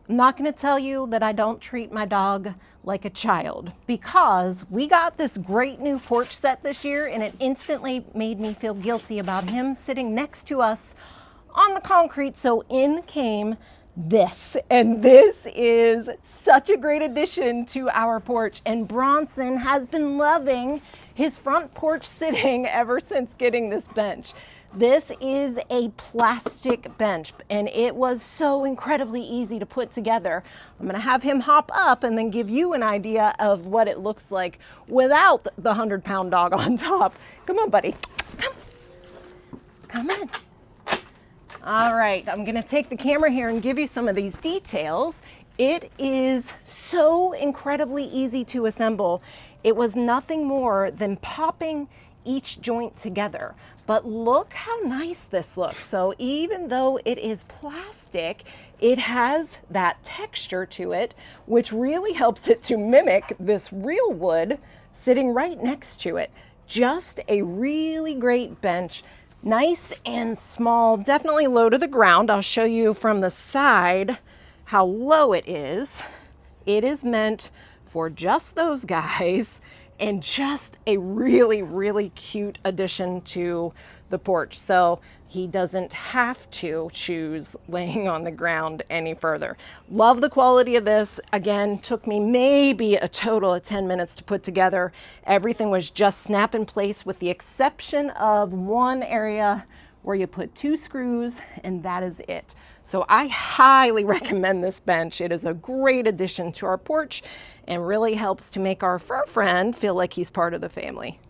I'm not going to tell you that I don't treat my dog like a child, because we got this great new porch set this year and it instantly made me feel guilty about him sitting next to us on the concrete. So in came this, and this is such a great addition to our porch, and Bronson has been loving his front porch sitting ever since getting this bench. This is a plastic bench and it was so incredibly easy to put together. I'm gonna have him hop up and then give you an idea of what it looks like without the 100-pound dog on top. Come on, buddy. Come in. All right, I'm gonna take the camera here and give you some of these details. It is so incredibly easy to assemble. It was nothing more than popping each joint together. But look how nice this looks. So even though it is plastic, it has that texture to it, which really helps it to mimic this real wood sitting right next to it. Just a really great bench. Nice and small, definitely low to the ground. I'll show you from the side how low it is. It is meant for just those guys, and just a really, really cute addition to the porch. So he doesn't have to choose laying on the ground any further. Love the quality of this. Again, took me maybe a total of 10 minutes to put together. Everything was just snap in place with the exception of one area where you put 2 screws, and that is it. So I highly recommend this bench. It is a great addition to our porch and really helps to make our fur friend feel like he's part of the family.